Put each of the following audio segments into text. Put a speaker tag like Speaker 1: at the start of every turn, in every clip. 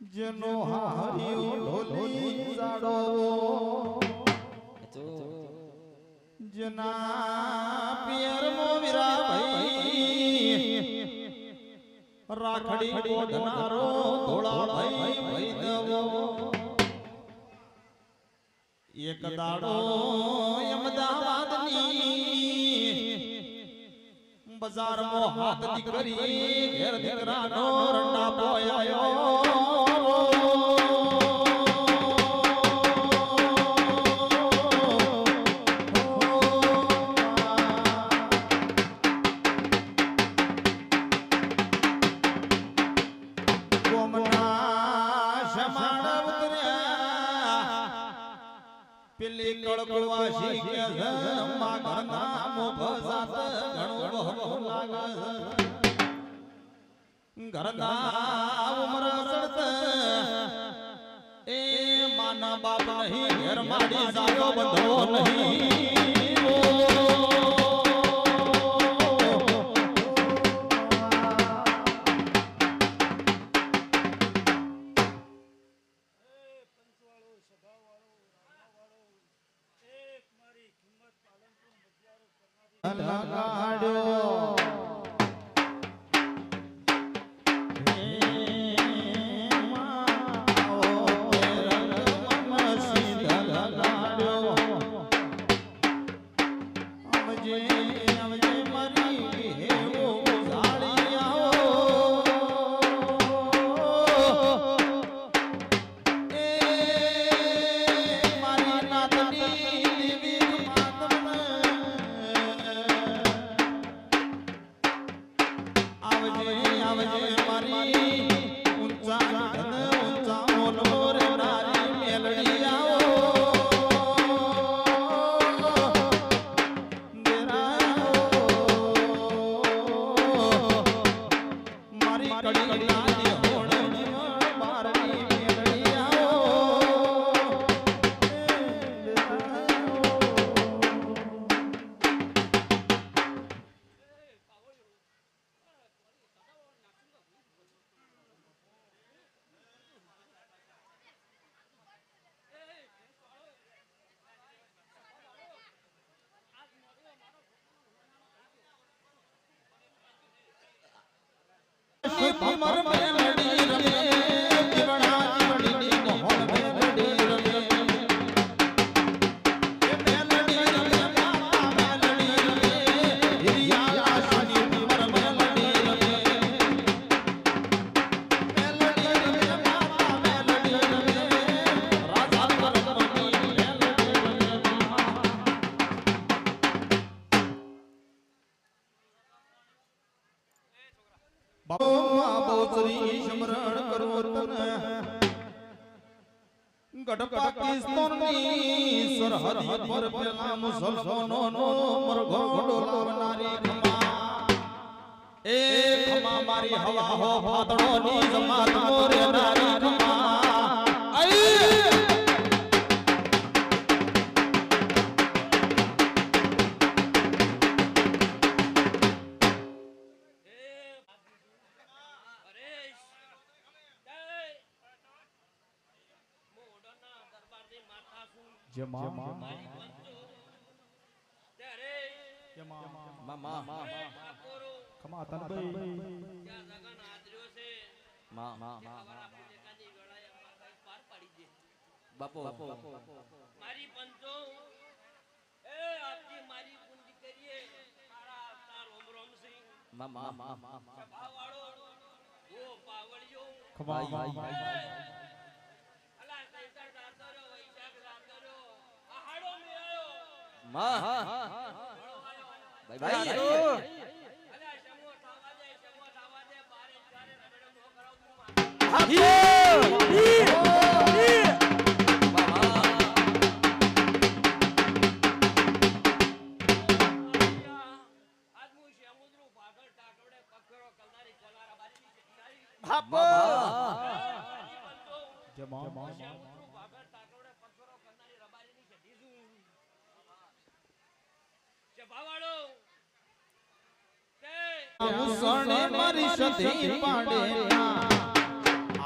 Speaker 1: જેનો હારિયો ઢોલી જાડો જેના પિયર મો વીરા ભાઈ રાખડી બોધનારો ધોળા ભાઈ ભૈદવો એક દાડો અમદાવાદની બજારમાં હાથ દીકરી ઘેર દીકરાનો રંડા બોયાયો પેલી કળકળવાસી કે માં ઘરના મોભસાત ઘણો બહુ લાગે ઘરના ઉમર સડત એ માના બાપ નહીં ઘેર માડી જાયો બંધો નહીં લગાડ્યો અમર મેલડી રમે જીવણા જીવડીની મોહન મેલડી રમે એ મેલડી રમે માતા મેલડી રમે હિરિયા આશની અમર મેલડી રમે મેલડી રમે માતા મેલડી રમે રાજા પરમની મેલડી રમે બોચરી સમરણ કરો તને ગઢ પાકિસ્તાનની સરહદી પર પેલા મુસલમાનોનો મરઘો ઘોડો લાવનારી ખમા એ ખમા મારી હવા હો ફાતડોની જમાત મોરે નારી ખમા ખમા તનભાઈ બાપો
Speaker 2: મારી પંચો એ આપજી મારી પૂંજી કરીએ મારા અવતાર ઓમ રોમ સિંહ ભાવાળો ઓ પાવળિયો
Speaker 1: ખમા
Speaker 2: અલા સૈતર દાતરો વૈશાખ દાતરો આહાડો મેળો
Speaker 3: ભાઈ
Speaker 2: અલા શમો થાવા દે બારે ચારે રગડો મો કરાવ
Speaker 1: સણે મારી સધી પાડે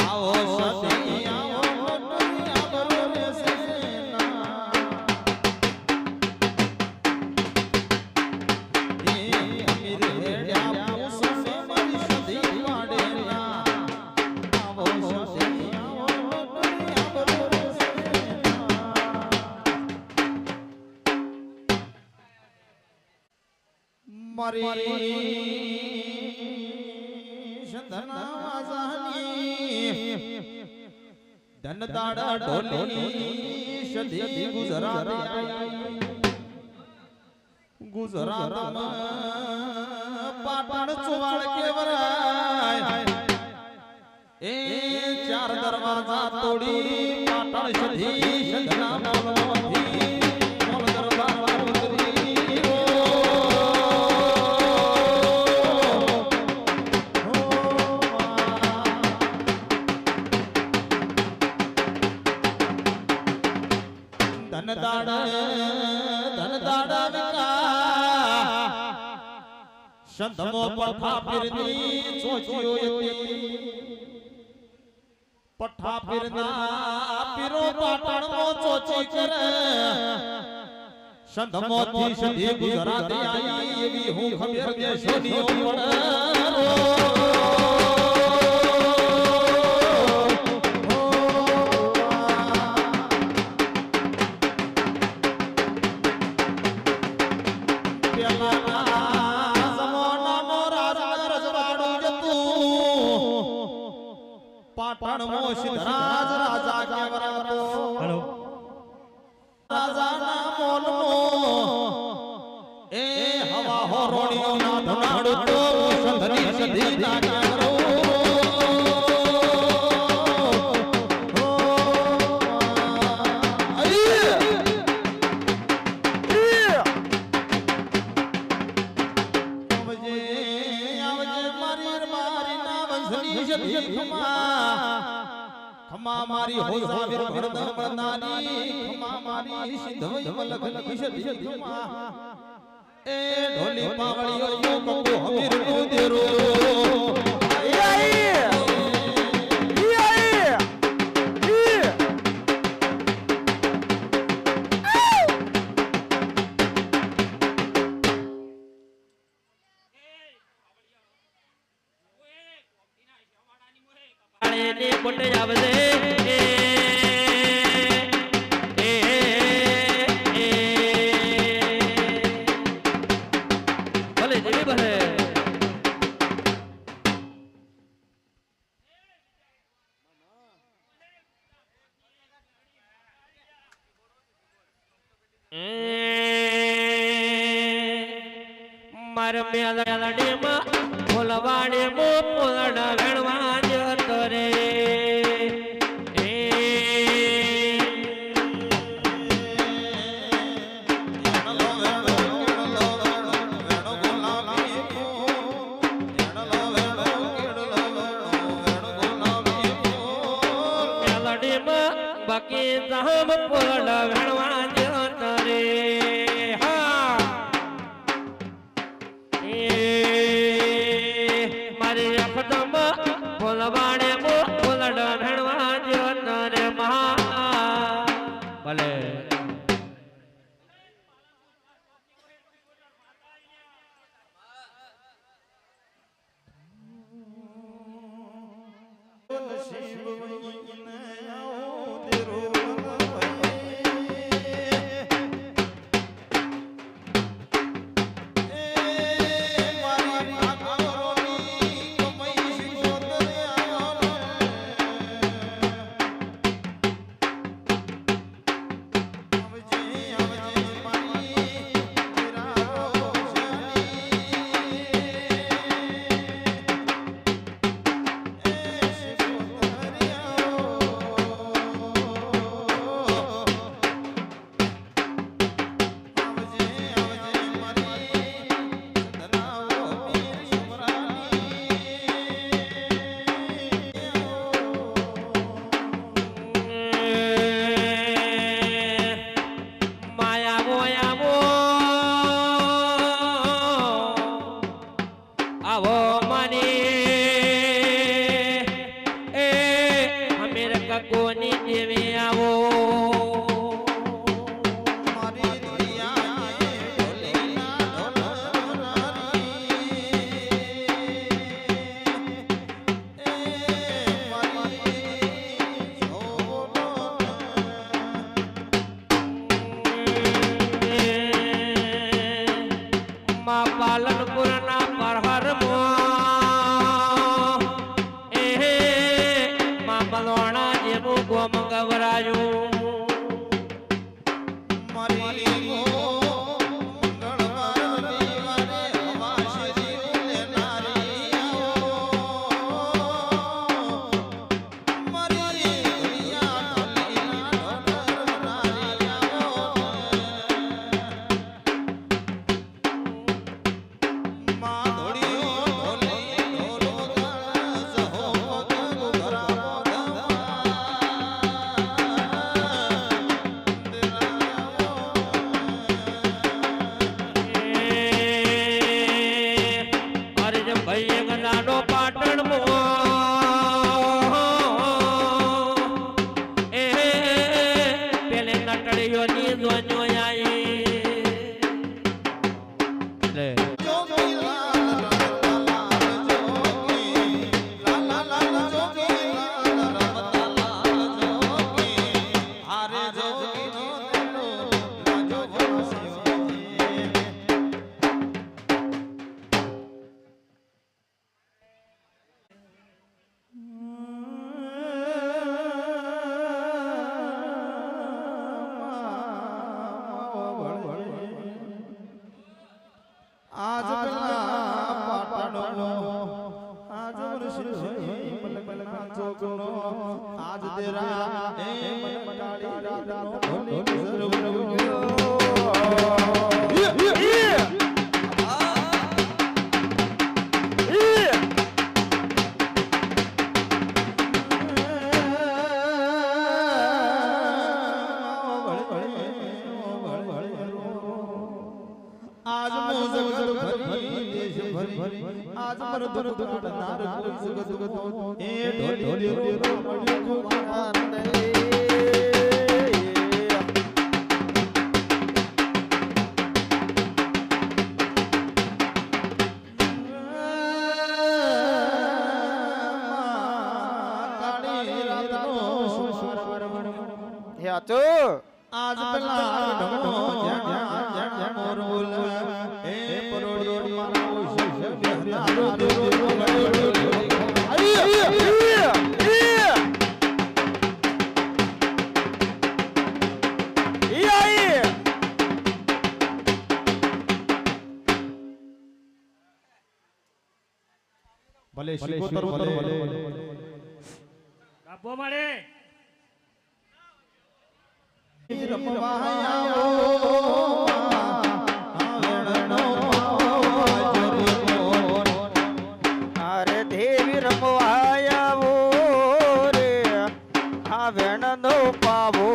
Speaker 1: આવો સધી આવો આબરો રેસે એ અમીર હેડ્યા સણે મારી સધી પાડે આવો સધી આવો આબરો રેસે મારી ધન દાડા ઢોલી સધી ગુજરાત પાટણ ચુવાડ કેવરાય એ ચાર દરવાજા તોડી પાટણ સધી સધના મોલમાંથી મોલ દરબાર ઉતરી ધન દાડા વિકા સંતમો પઠા પીરની ચોચીઓ હતી પઠા પીરના પીરો પાટણમો ચોચી કરે સંતમો થી સધી ગુજરાતી આવી એવી હું ખબર દેશોની પડે પાટણ મોશિધરાજ રાજા કેવરાતો હેલો રાજાના મોલનો એ હવા હોરોણીઓ ના ધનાડો તો સંધની સધી ના કેવરો ખમા મારી હોય સાવીર ભરદમ નાની ખમા મારી સિદ્ધવઈ મલખની સધી ખમા એ ઢોલી પાવળીઓ યો કંગો હમીર નું દેરો
Speaker 2: ને કોટે આવજે ભલે જેવી ભલે માર મેલડી માં ફૂલવાડે મો ફૂલડા ગણવા જતો રે મેલડી માં બાકી જામ ફૂલડા ગણવા જતો રે મારી અખતમ ફૂલવાડે મો ફૂલડા ગણવા જતો રે મહા ભલે
Speaker 1: મલકના ચોકનો આજ તેરા એ મલકાળી રાતનો ઢોલી સર્વનો આજ જગત ભરી દેશ ભરી આજ મર દુઃખ કાઢનાર કોઈ જગત ગતો એ ઢોલી દેરો મળ્યો કુમાર કાળી રાતનો સુવાર
Speaker 3: હે આચો
Speaker 1: આજ પેલા ઢમનો જ્યાં મોર બોલ એ પરોડી મારો શિષ્ય બેહનારો ભલે શિકોતર ભલે
Speaker 2: કાપો મારે
Speaker 3: અરે દેવી રમવા આવો રે આ વેણ નો પાવો